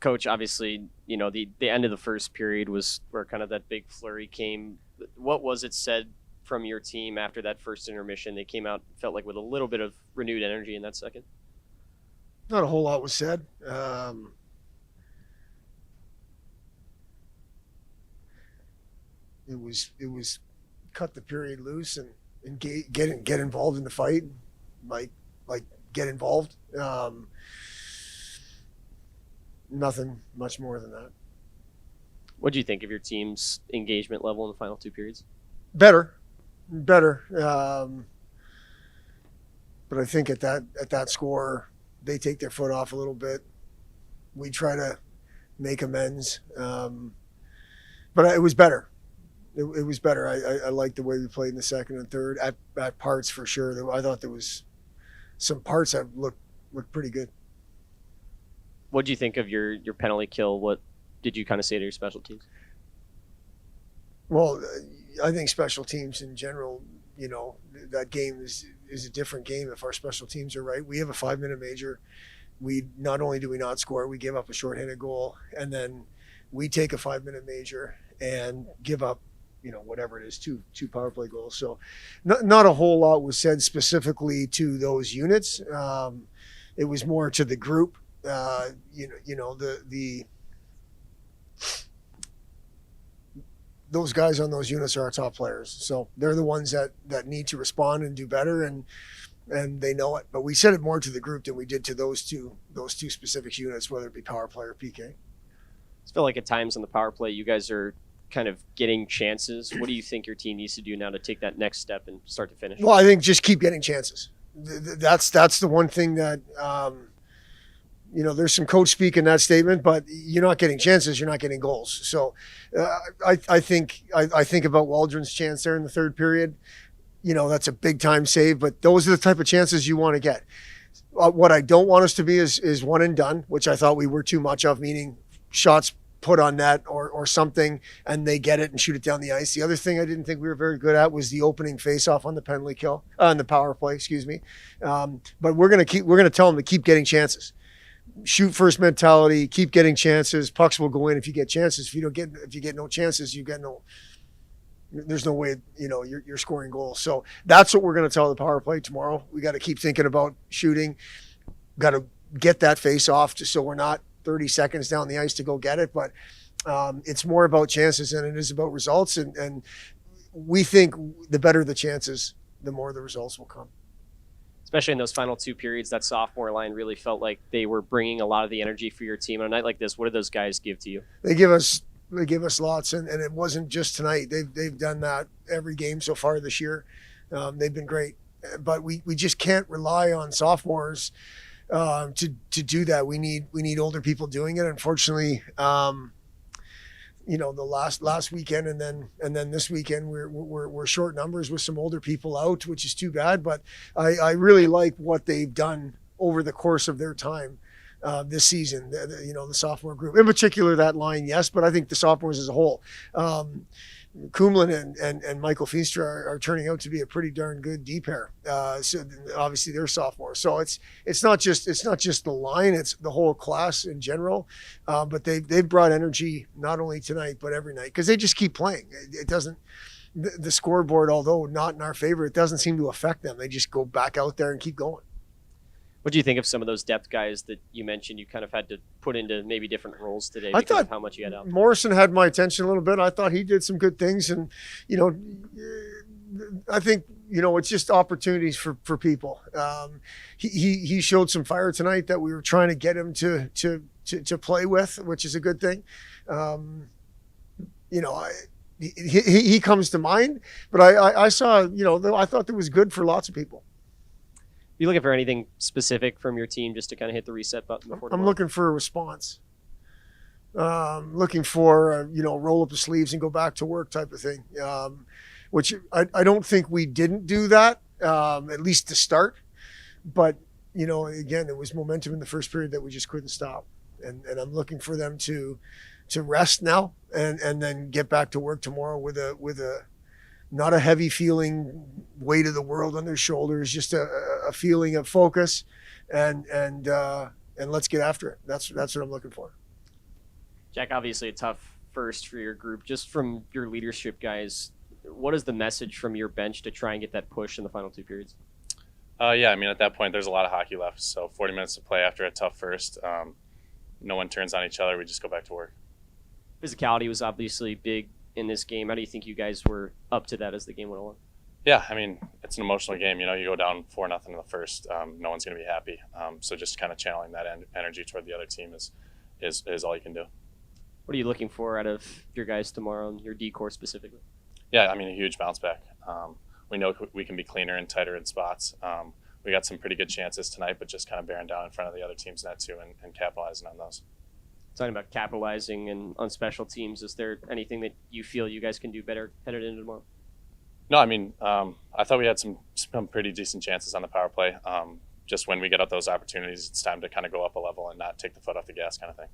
Coach, obviously, the end of the first period was where kind of that big flurry came. What was it said from your team after that first intermission? They came out, felt like with a little bit of renewed energy in that second. Not a whole lot was said. It was cut the period loose and get involved in the fight, like like get involved. Nothing much more than that. What do you think of your team's engagement level in the final two periods? Better. But I think at that score, they take their foot off a little bit. We try to make amends, but it was better. It was better. I liked the way we played in the second and third at parts for sure. I thought there was some parts that looked pretty good. What do you think of your penalty kill? What did you kind of say to your special teams? Well, I think special teams in general, that game is a different game if our special teams are right. We have a 5-minute major. We not only do we not score, we give up a shorthanded goal, and then we take a 5-minute major and give up, whatever it is, two power play goals. So, not a whole lot was said specifically to those units. It was more to the group. The those guys on those units are our top players, so they're the ones that need to respond and do better, and they know it. But we said it more to the group than we did to those two specific units, whether it be power play or PK. I feel like at times on the power play, you guys are kind of getting chances. What do you think your team needs to do now to take that next step and start to finish? Well, I think just keep getting chances. That's the one thing that there's some coach speak in that statement, but you're not getting chances, you're not getting goals. So I think about Waldron's chance there in the third period. That's a big time save, but those are the type of chances you want to get. What I don't want us to be is one and done, which I thought we were too much of, meaning shots put on net or something and they get it and shoot it down the ice. The other thing I didn't think we were very good at was the opening face-off on the penalty kill, on the power play, excuse me. But we're going to tell them to keep getting chances. Shoot first mentality, keep getting chances. Pucks will go in if you get chances. If you get no chances, there's no way, you're scoring goals. So that's what we're going to tell the power play tomorrow. We got to keep thinking about shooting. Got to get that face off just so we're not 30 seconds down the ice to go get it. But it's more about chances than it is about results. And we think the better the chances, the more the results will come. Especially in those final two periods, that sophomore line really felt like they were bringing a lot of the energy for your team. On a night like this, what do those guys give to you? They give us lots, and it wasn't just tonight. They've done that every game so far this year. They've been great, but we just can't rely on sophomores to do that. We need older people doing it. Unfortunately, the last weekend and then this weekend we're short numbers with some older people out, which is too bad. But I really like what they've done over the course of their time this season. The sophomore group, in particular, that line, yes, but I think the sophomores as a whole. Clement and Michael Feenstra are turning out to be a pretty darn good D pair. So obviously they're sophomores. So it's not just the line, it's the whole class in general. But they've brought energy not only tonight but every night because they just keep playing. It doesn't. The scoreboard, although not in our favor, it doesn't seem to affect them. They just go back out there and keep going. What do you think of some of those depth guys that you mentioned you kind of had to put into maybe different roles today I because thought of how much you had out? Morrison had my attention a little bit. I thought he did some good things. And, I think, it's just opportunities for people. He showed some fire tonight that we were trying to get him to play with, which is a good thing. He comes to mind, but I saw, I thought that was good for lots of people. You looking for anything specific from your team just to kind of hit the reset button before tomorrow? I'm looking for a response. Looking for, roll up the sleeves and go back to work type of thing, which I don't think we didn't do that, at least to start. But, again, it was momentum in the first period that we just couldn't stop. And I'm looking for them to rest now and then get back to work tomorrow with a not a heavy feeling, weight of the world on their shoulders, just a feeling of focus and let's get after it. That's what I'm looking for. Jack, obviously a tough first for your group. Just from your leadership guys, what is the message from your bench to try and get that push in the final two periods? Yeah, I mean, at that point, there's a lot of hockey left. So 40 minutes to play after a tough first. No one turns on each other. We just go back to work. Physicality was obviously big in this game. How do you think you guys were up to that as the game went along? Yeah, I mean, it's an emotional game. You know, you go down 4-0 in the first. No one's going to be happy. So just kind of channeling that energy toward the other team is all you can do. What are you looking for out of your guys tomorrow and your D core specifically? Yeah, I mean, a huge bounce back. We know we can be cleaner and tighter in spots. We got some pretty good chances tonight, but just kind of bearing down in front of the other team's net too and capitalizing on those. Talking about capitalizing and on special teams, is there anything that you feel you guys can do better headed into tomorrow? No, I mean, I thought we had some pretty decent chances on the power play. Just when we get out those opportunities, it's time to kind of go up a level and not take the foot off the gas kind of thing.